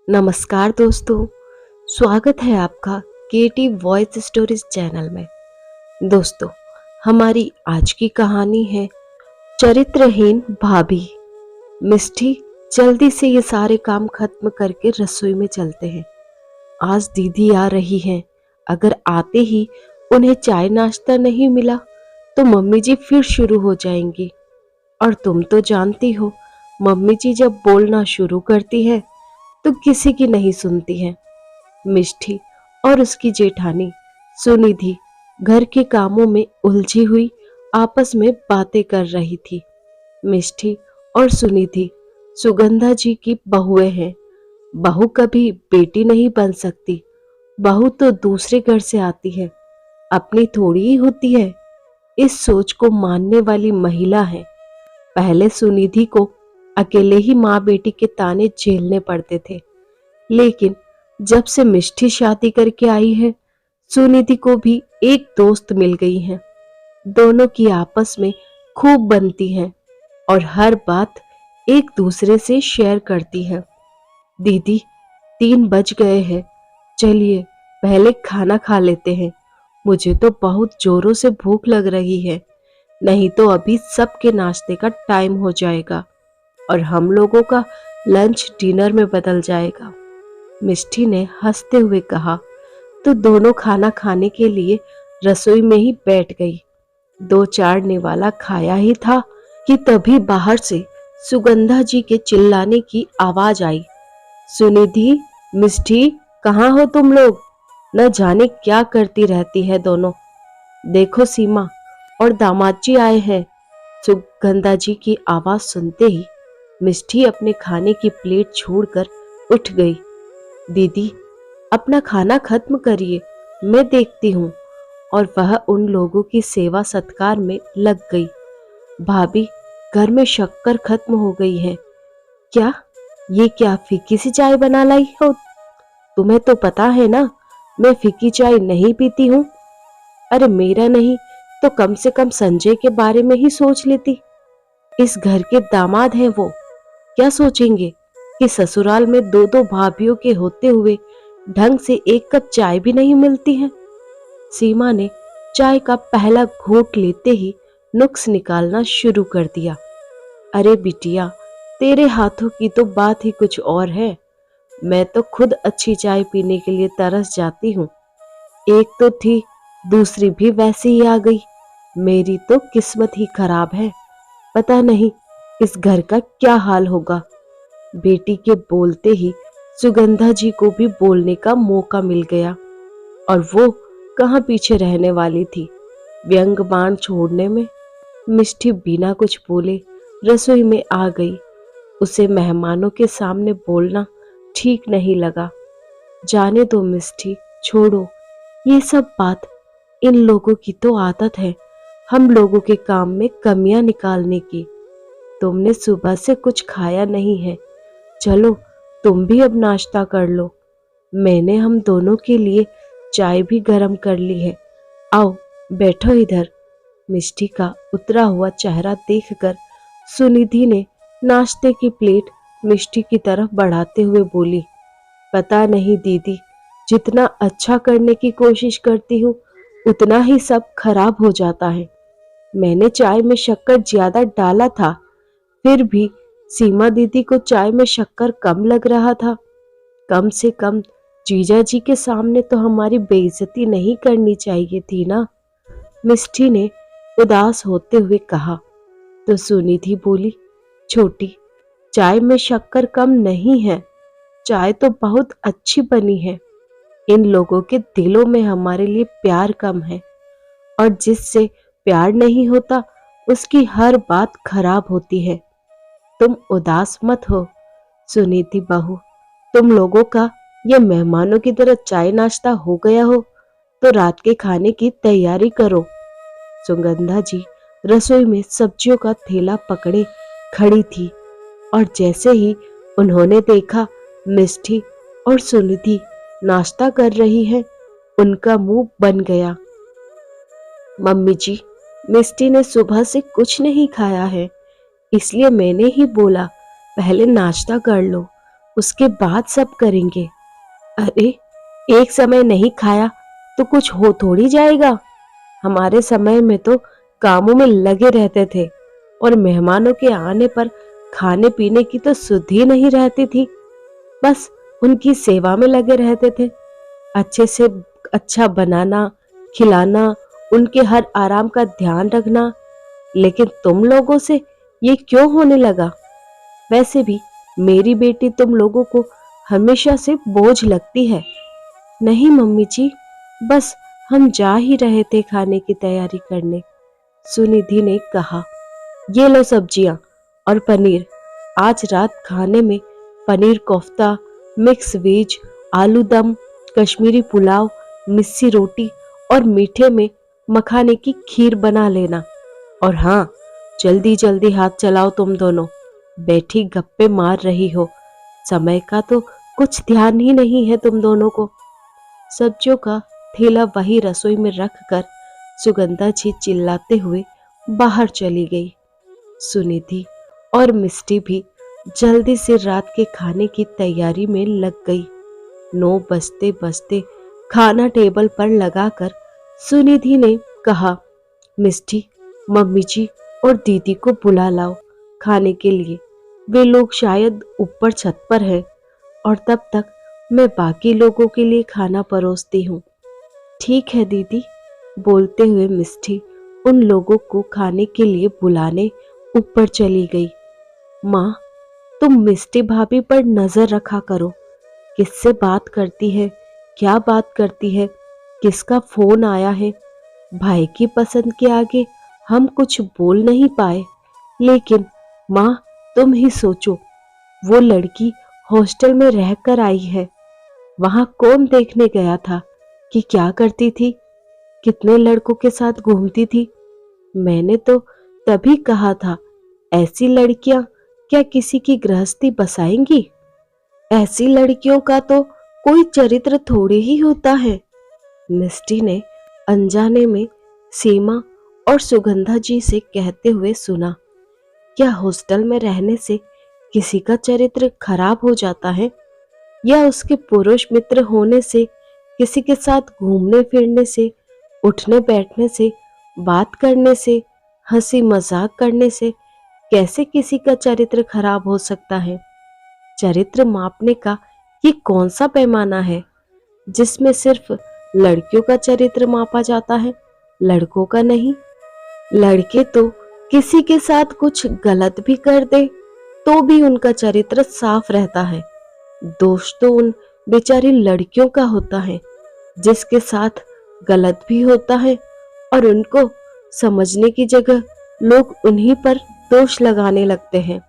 नमस्कार दोस्तों, स्वागत है आपका क्रिएटिव वॉइस स्टोरीज चैनल में। दोस्तों, हमारी आज की कहानी है चरित्रहीन भाभी। मिष्टी, जल्दी से ये सारे काम खत्म करके रसोई में चलते हैं। आज दीदी आ रही हैं। अगर आते ही उन्हें चाय नाश्ता नहीं मिला तो मम्मी जी फिर शुरू हो जाएंगी। और तुम तो जानती हो, मम्मी जी जब बोलना शुरू करती है तो किसी की नहीं सुनती है। मिष्टी और उसकी जेठानी सुनिधि घर के कामों में उलझी हुई आपस में बातें कर रही थी। मिष्टी और सुनिधि सुगंधा जी की बहुएं हैं। बहू कभी बेटी नहीं बन सकती। बहू तो दूसरे घर से आती है, अपनी थोड़ी ही होती है। इस सोच को मानने वाली महिला है। पहले सुनिधि को अकेले ही माँ बेटी के ताने झेलने पड़ते थे, लेकिन जब से मिष्टी शादी करके आई है, सुनिधि को भी एक दोस्त मिल गई है। दोनों की आपस में खूब बनती है और हर बात एक दूसरे से शेयर करती है। दीदी, 3 बज गए हैं, चलिए पहले खाना खा लेते हैं। मुझे तो बहुत जोरों से भूख लग रही है, नहीं तो अभी सबके नाश्ते का टाइम हो जाएगा और हम लोगों का लंच डिनर में बदल जाएगा। मिष्टी ने हंसते हुए कहा तो दोनों खाना खाने के लिए रसोई में ही बैठ गई। 2-4 निवाला खाया ही था कि तभी बाहर से सुगंधा जी के चिल्लाने की आवाज आई। सुनिधि, मिष्टी, कहाँ हो तुम लोग? न जाने क्या करती रहती है दोनों। देखो, सीमा और दामाद जी आए हैं। सुगंधा जी की आवाज सुनते ही मिष्टी अपने खाने की प्लेट छोड़कर उठ गई। दीदी, अपना खाना खत्म करिए, मैं देखती हूँ। और वह उन लोगों की सेवा सत्कार में लग गई। भाभी, घर में शक्कर खत्म हो गई है। क्या? ये क्या फीकी सी चाय बना लाई हो? तुम्हें तो पता है ना, मैं फीकी चाय नहीं पीती हूँ। अरे मेरा नहीं तो कम से कम संजय के बारे में ही सोच लेती। इस घर के दामाद हैं वो, क्या सोचेंगे कि ससुराल में 2-2 भाभीयों के होते हुए ढंग से एक कप चाय भी नहीं मिलती है। सीमा ने चाय का पहला घूंट लेते ही नुक्स निकालना शुरू कर दिया। अरे बिटिया, तेरे हाथों की तो बात ही कुछ और है। मैं तो खुद अच्छी चाय पीने के लिए तरस जाती हूँ। एक तो थी, दूसरी भी वैसी ही आ गई। मेरी तो किस्मत ही खराब है। पता नहीं इस घर का क्या हाल होगा। बेटी के बोलते ही सुगंधा जी को भी बोलने का मौका मिल गया और वो कहाँ पीछे रहने वाली थी व्यंग बाण छोड़ने में। मिष्टी बिना कुछ बोले रसोई में आ गई। उसे मेहमानों के सामने बोलना ठीक नहीं लगा। जाने दो मिष्टी, छोड़ो ये सब बात। इन लोगों की तो आदत है हम लोगों के काम में कमियां निकालने की। तुमने सुबह से कुछ खाया नहीं है, चलो तुम भी अब नाश्ता कर लो। मैंने हम दोनों के लिए चाय भी गरम कर ली है। आओ बैठो इधर। मिष्टी का उतरा हुआ चेहरा देखकर सुनिधि ने नाश्ते की प्लेट मिष्टी की तरफ बढ़ाते हुए बोली, पता नहीं दीदी, जितना अच्छा करने की कोशिश करती हूँ उतना ही सब खराब हो जाता है। मैंने चाय में शक्कर ज्यादा डाला था, फिर भी सीमा दीदी को चाय में शक्कर कम लग रहा था। कम से कम जीजा जी के सामने तो हमारी बेइज्जती नहीं करनी चाहिए थी ना। मिष्टी ने उदास होते हुए कहा तो सुनिधि बोली, छोटी, चाय में शक्कर कम नहीं है, चाय तो बहुत अच्छी बनी है। इन लोगों के दिलों में हमारे लिए प्यार कम है और जिससे प्यार नहीं होता उसकी हर बात खराब होती है। तुम उदास मत हो सुनीति बहू। तुम लोगों का ये मेहमानों की तरह चाय नाश्ता हो गया हो तो रात के खाने की तैयारी करो। सुगंधा जी रसोई में सब्जियों का थैला पकड़े खड़ी थी और जैसे ही उन्होंने देखा मिष्टी और सुनिधि नाश्ता कर रही है, उनका मुंह बन गया। मम्मी जी, मिष्टी ने सुबह से कुछ नहीं खाया है, इसलिए मैंने ही बोला पहले नाश्ता कर लो। उसके बाद सब करेंगे। अरे, एक समय नहीं खाया तो कुछ हो थोड़ी जाएगा। हमारे समय में तो कामों में लगे रहते थे और मेहमानों के आने पर खाने पीने की तो सुध ही नहीं रहती थी। बस उनकी सेवा में लगे रहते थे, अच्छे से अच्छा बनाना, खिलाना, उनके हर आराम का ध्यान रखना। लेकिन तुम लोगों से ये क्यों होने लगा? वैसे भी मेरी बेटी तुम लोगों को हमेशा से बोझ लगती है। नहीं मम्मी जी, बस हम जा ही रहे थे खाने की तैयारी करने, सुनिधि ने कहा। ये लो सब्जियां और पनीर। आज रात खाने में पनीर कोफ्ता, मिक्स वेज, आलू दम, कश्मीरी पुलाव, मिस्सी रोटी और मीठे में मखाने की खीर बना लेना। और हाँ, जल्दी जल्दी हाथ चलाओ तुम दोनों। बैठी गप्पे मार रही हो, समय का तो कुछ ध्यान ही नहीं है तुम दोनों को। सब्जियों का थैला वही रसोई में रख कर सुगंधा जी चिल्लाते हुए बाहर चली गई। सुनिधि और मिष्टी भी जल्दी से रात के खाने की तैयारी में लग गई। 9 बजते बजते खाना टेबल पर लगाकर सुनिधि ने कहा, मिष्टी, मम्मी जी और दीदी को बुला लाओ खाने के लिए। वे लोग शायद ऊपर छत पर हैं और तब तक मैं बाकी लोगों के लिए खाना परोसती हूँ। ठीक है दीदी, बोलते हुए मिष्टी उन लोगों को खाने के लिए बुलाने ऊपर चली गई। माँ, तुम मिष्टी भाभी पर नजर रखा करो, किससे बात करती है, क्या बात करती है, किसका फोन आया है। भाई की पसंद के आगे हम कुछ बोल नहीं पाए। लेकिन माँ, तुम ही सोचो, वो लड़की हॉस्टल में रहकर आई है। वहां कौन देखने गया था कि क्या करती थी, कितने लड़कों के साथ घूमती थी। मैंने तो तभी कहा था, ऐसी लड़कियां क्या किसी की गृहस्थी बसाएंगी? ऐसी लड़कियों का तो कोई चरित्र थोड़ी ही होता है। मिष्टी ने अनजाने में सीमा और सुगंधा जी से कहते हुए सुना। क्या हॉस्टल में रहने से किसी का चरित्र खराब हो जाता है, या उसके पुरुष मित्र होने से, किसी के साथ घूमने फिरने से, उठने बैठने से, बात करने से, हंसी मजाक करने से कैसे किसी का चरित्र खराब हो सकता है? चरित्र मापने का ये कौन सा पैमाना है जिसमें सिर्फ लड़कियों का चरित्र मापा जाता है, लड़कों का नहीं? लड़के तो किसी के साथ कुछ गलत भी कर दे तो भी उनका चरित्र साफ रहता है। दोष तो उन बेचारी लड़कियों का होता है जिसके साथ गलत भी होता है, और उनको समझने की जगह लोग उन्हीं पर दोष लगाने लगते हैं।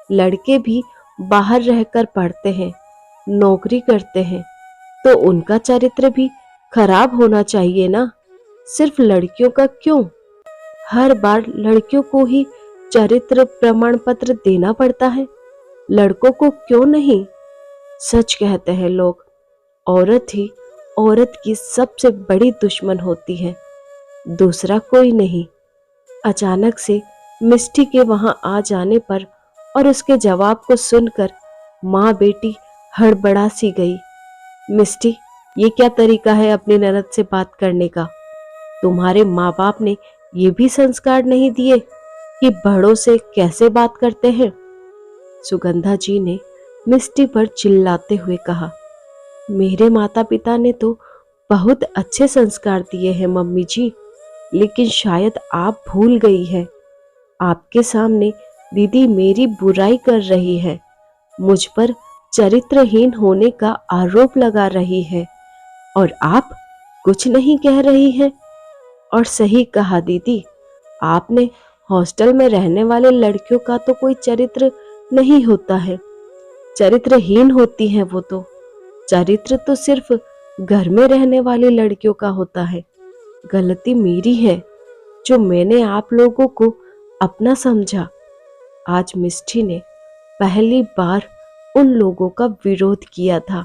लड़के भी बाहर रहकर पढ़ते हैं, नौकरी करते हैं, तो उनका चरित्र भी खराब होना चाहिए ना। सिर्फ लड़कियों का क्यों? हर बार लड़कियों को ही चरित्र प्रमाण पत्र देना पड़ता है, लड़कों को क्यों नहीं? सच कहते हैं लोग, औरत ही औरत की सबसे बड़ी दुश्मन होती है, दूसरा कोई नहीं। अचानक से मिष्टी के वहां आ जाने पर और उसके जवाब को सुनकर माँ बेटी हड़बड़ा सी गई। मिष्टी, ये क्या तरीका है अपनी ननद से बात करने का? तुम्हारे माँ बाप ने ये भी संस्कार नहीं दिए कि बड़ों से कैसे बात करते हैं? सुगंधा जी ने मिष्टी पर चिल्लाते हुए कहा। मेरे माता पिता ने तो बहुत अच्छे संस्कार दिए हैं मम्मी जी, लेकिन शायद आप भूल गई है। आपके सामने दीदी मेरी बुराई कर रही है, मुझ पर चरित्रहीन होने का आरोप लगा रही है, और आप कुछ नहीं कह रही हैं। और सही कहा दीदी, आपने हॉस्टल में रहने वाले लड़कियों का तो कोई चरित्र नहीं होता है, चरित्रहीन होती हैं वो तो। चरित्र तो सिर्फ घर में रहने वाली लड़कियों का होता है। गलती मेरी है जो मैंने आप लोगों को अपना समझा। आज मिष्टी ने पहली बार उन लोगों का विरोध किया था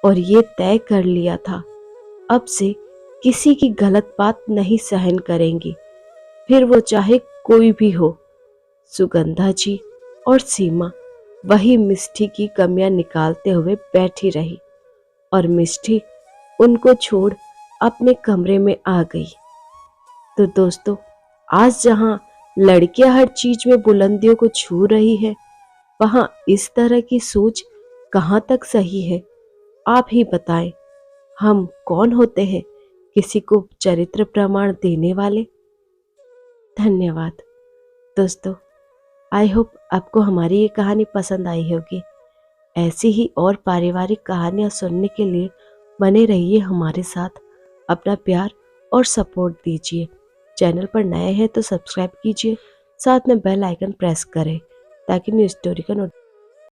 और ये तय कर लिया था, अब से किसी की गलत बात नहीं सहन करेंगी, फिर वो चाहे कोई भी हो। सुगंधा जी और सीमा वही मिष्टी की कमियां निकालते हुए बैठी रही और मिष्टी उनको छोड़ अपने कमरे में आ गई। तो दोस्तों, आज जहां लड़कियां हर चीज में बुलंदियों को छू रही है, वहां इस तरह की सोच कहां तक सही है? आप ही बताएं। हम कौन होते हैं किसी को चरित्र प्रमाण देने वाले? धन्यवाद दोस्तों। आई होप आपको हमारी ये कहानी पसंद आई होगी। ऐसी ही और पारिवारिक कहानियां सुनने के लिए बने रहिए हमारे साथ। अपना प्यार और सपोर्ट दीजिए। चैनल पर नए हैं तो सब्सक्राइब कीजिए, साथ में बेल आइकन प्रेस करें ताकि न्यू स्टोरी का